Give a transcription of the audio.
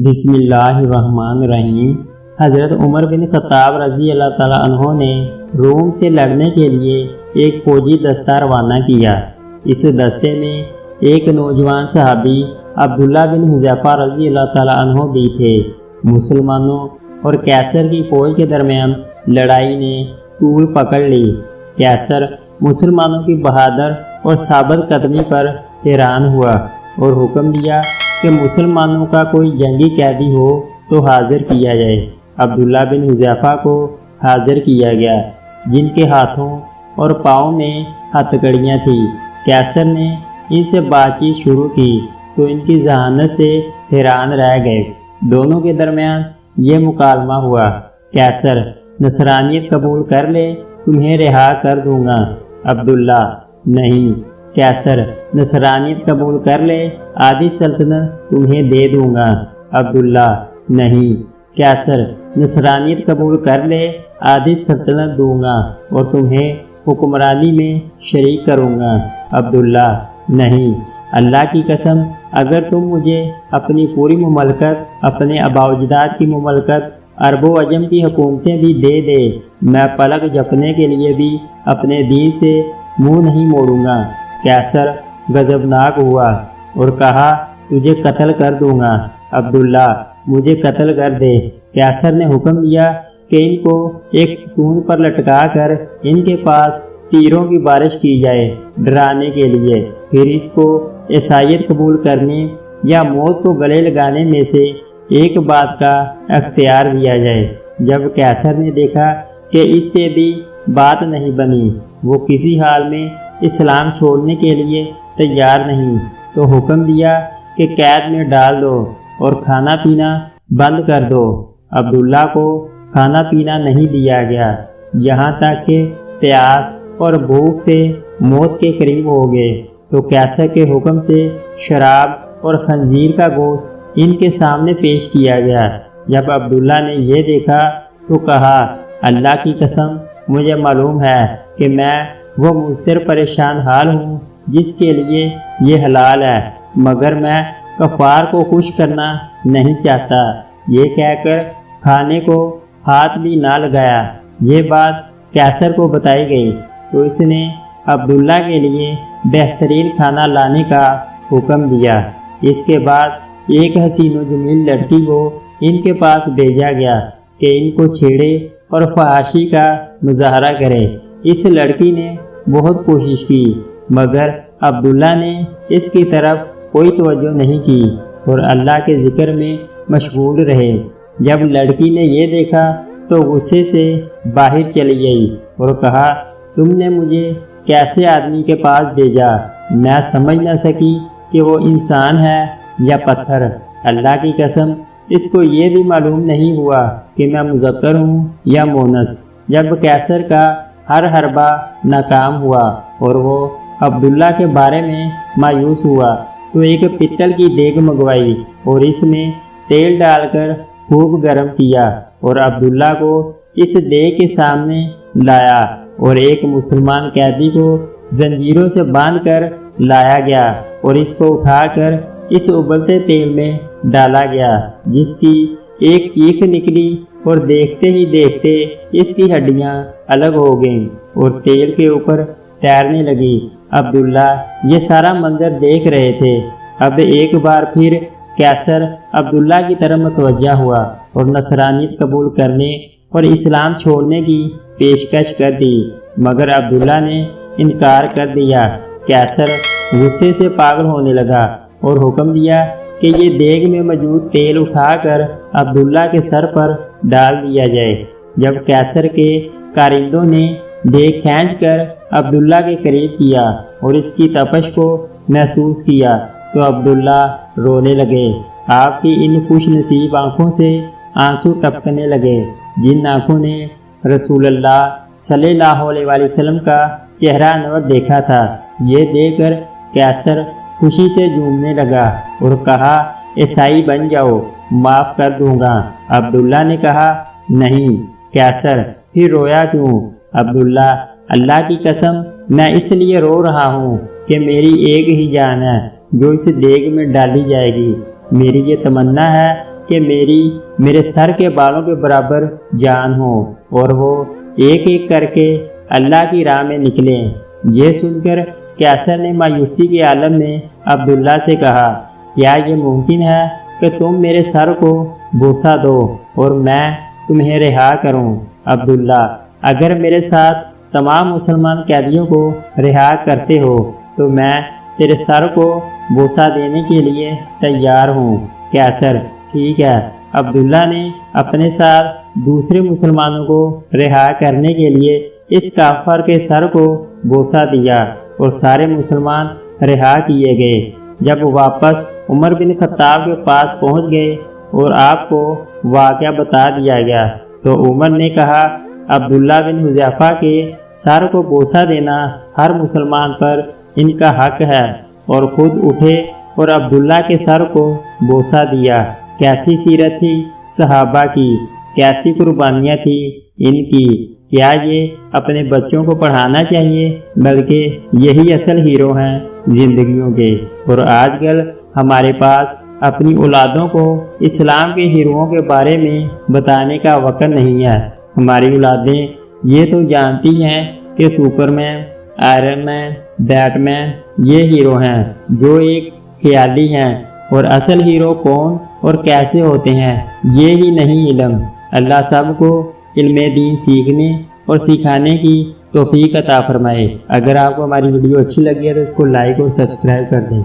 بسم اللہ الرحمن الرحیم۔ حضرت عمر بن خطاب رضی اللہ تعالیٰ عنہ نے روم سے لڑنے کے لیے ایک فوجی دستہ روانہ کیا۔ اس دستے میں ایک نوجوان صحابی عبداللہ بن حذیفہ رضی اللہ تعالیٰ عنہ بھی تھے۔ مسلمانوں اور کیسر کی فوج کے درمیان لڑائی نے طول پکڑ لی۔ کیسر مسلمانوں کی بہادر اور ثابت قدمی پر حیران ہوا اور حکم دیا کہ مسلمانوں کا کوئی جنگی قیدی ہو تو حاضر کیا جائے۔ عبداللہ بن حذیفہ کو حاضر کیا گیا، جن کے ہاتھوں اور پاؤں میں ہتھکڑیاں تھیں۔ کیسر نے ان سے بات چیت شروع کی تو ان کی ذہانت سے حیران رہ گئے۔ دونوں کے درمیان یہ مکالمہ ہوا، کیسر نصرانیت قبول کر لے تمہیں رہا کر دوں گا۔ عبداللہ نہیں۔ کیسر نصرانیت قبول کر لے آدھی سلطنت تمہیں دے دوں گا۔ عبداللہ نہیں۔ کیسر نصرانیت قبول کر لے آدھی سلطنت دوں گا اور تمہیں حکمرانی میں شریک کروں گا۔ عبداللہ نہیں۔ اللہ کی قسم اگر تم مجھے اپنی پوری مملکت، اپنے آباء و اجداد کی مملکت، عرب و عجم کی حکومتیں بھی دے دے، میں پلک جھپکنے کے لیے بھی اپنے دین سے منہ نہیں موڑوں گا۔ کیسر غضبناک ہوا اور کہا تجھے قتل کر دوں گا۔ عبداللہ مجھے قتل کر دے۔ کیسر نے حکم دیا کہ ان کو ایک ستون پر لٹکا کر ان کے پاس تیروں کی بارش کی جائے ڈرانے کے لیے، پھر اس کو عیسائیت قبول کرنے یا موت کو گلے لگانے میں سے ایک بات کا اختیار دیا جائے۔ جب کیسر نے دیکھا کہ اس سے بھی بات نہیں بنی، وہ کسی حال میں اسلام چھوڑنے کے لیے تیار نہیں، تو حکم دیا کہ قید میں ڈال دو اور کھانا پینا بند کر دو۔ عبداللہ کو کھانا پینا نہیں دیا گیا، یہاں تک کہ پیاس اور بھوک سے موت کے قریب ہو گئے تو کیسر کے حکم سے شراب اور خنزیر کا گوشت ان کے سامنے پیش کیا گیا۔ جب عبداللہ نے یہ دیکھا تو کہا اللہ کی قسم مجھے معلوم ہے کہ میں وہ مضطر پریشان حال ہوں جس کے لیے یہ حلال ہے، مگر میں کفار کو خوش کرنا نہیں چاہتا۔ یہ کہہ کر کھانے کو ہاتھ بھی نہ لگایا۔ یہ بات کیسر کو بتائی گئی تو اس نے عبداللہ کے لیے بہترین کھانا لانے کا حکم دیا۔ اس کے بعد ایک حسین و جمیل لڑکی کو ان کے پاس بھیجا گیا کہ ان کو چھیڑے اور فحاشی کا مظاہرہ کرے۔ اس لڑکی نے بہت کوشش کی مگر عبداللہ نے اس کی طرف کوئی توجہ نہیں کی اور اللہ کے ذکر میں مشغول رہے۔ جب لڑکی نے یہ دیکھا تو غصے سے باہر چلی گئی اور کہا تم نے مجھے کیسے آدمی کے پاس بھیجا؟ میں سمجھ نہ سکی کہ وہ انسان ہے یا پتھر۔ اللہ کی قسم اس کو یہ بھی معلوم نہیں ہوا کہ میں مذکر ہوں یا مونث۔ جب کیسر کا ہر حربہ ناکام ہوا اور وہ عبداللہ کے بارے میں مایوس ہوا تو ایک پتل کی دیگ منگوائی اور اس میں تیل ڈال کر خوب گرم کیا اور عبداللہ کو اس دیگ کے سامنے لایا اور ایک مسلمان قیدی کو زنجیروں سے باندھ کر لایا گیا اور اس کو اٹھا کر اس ابلتے تیل میں ڈالا گیا، جس کی ایک چیخ نکلی اور دیکھتے ہی دیکھتے اس کی ہڈیاں الگ ہو گئیں اور تیل کے اوپر تیرنے لگی۔ عبداللہ یہ سارا منظر دیکھ رہے تھے۔ اب ایک بار پھر کیسر عبداللہ کی طرف متوجہ ہوا اور نصرانیت قبول کرنے اور اسلام چھوڑنے کی پیشکش کر دی، مگر عبداللہ نے انکار کر دیا۔ کیسر غصے سے پاگل ہونے لگا اور حکم دیا کہ یہ دیگ میں موجود تیل اٹھا کر عبداللہ کے سر پر ڈال دیا جائے۔ جب کیسر کے کارندوں نے دیگ کھینچ کر عبداللہ کے قریب کیا اور اس کی تپش کو محسوس کیا تو عبداللہ رونے لگے۔ آپ کی ان خوش نصیب آنکھوں سے آنسو ٹپکنے لگے، جن آنکھوں نے رسول اللہ صلی اللہ علیہ وآلہ وسلم کا چہرہ انور دیکھا تھا۔ یہ دیکھ کر کیسر خوشی سے جھومنے لگا اور کہا عیسائی بن جاؤ، معاف کر دوں گا۔ عبداللہ نے کہا نہیں۔ کیسر پھر رویا کیوں؟ عبداللہ اللہ کی قسم میں اس لیے رو رہا ہوں کہ میری ایک ہی جان ہے جو اس دیگ میں ڈالی جائے گی۔ میری یہ تمنا ہے کہ میرے سر کے بالوں کے برابر جان ہو اور وہ ایک ایک کر کے اللہ کی راہ میں نکلیں۔ یہ سن کر قیصر نے مایوسی کے عالم میں عبداللہ سے کہا، کیا یہ ممکن ہے کہ تم میرے سر کو بوسہ دو اور میں تمہیں رہا کروں؟ عبداللہ، اگر میرے ساتھ تمام مسلمان قیدیوں کو رہا کرتے ہو تو میں تیرے سر کو بوسہ دینے کے لیے تیار ہوں۔ قیصر، ٹھیک ہے۔ عبداللہ نے اپنے ساتھ دوسرے مسلمانوں کو رہا کرنے کے لیے اس کافر کے سر کو بوسہ دیا اور سارے مسلمان رہا کیے گئے۔ جب وہ واپس عمر بن خطاب کے پاس پہنچ گئے اور آپ کو واقعہ بتا دیا گیا تو عمر نے کہا، عبداللہ بن حذیفہ کے سر کو بوسہ دینا ہر مسلمان پر ان کا حق ہے، اور خود اٹھے اور عبداللہ کے سر کو بوسہ دیا۔ کیسی سیرت تھی صحابہ کی، کیسی قربانیاں تھی ان کی۔ کیا یہ اپنے بچوں کو پڑھانا چاہیے؟ بلکہ یہی اصل ہیرو ہیں زندگیوں کے، اور آج کل ہمارے پاس اپنی اولادوں کو اسلام کے ہیروؤں کے بارے میں بتانے کا وقت نہیں ہے۔ ہماری اولادیں یہ تو جانتی ہیں کہ سپر مین، آئرن مین، بیٹ مین یہ ہیرو ہیں جو ایک خیالی ہیں، اور اصل ہیرو کون اور کیسے ہوتے ہیں یہ ہی نہیں علم۔ اللہ سب کو علم دین سیکھنے اور سکھانے کی توفیق عطا فرمائے۔ اگر آپ کو ہماری ویڈیو اچھی لگی ہے تو اس کو لائک اور سبسکرائب کر دیں۔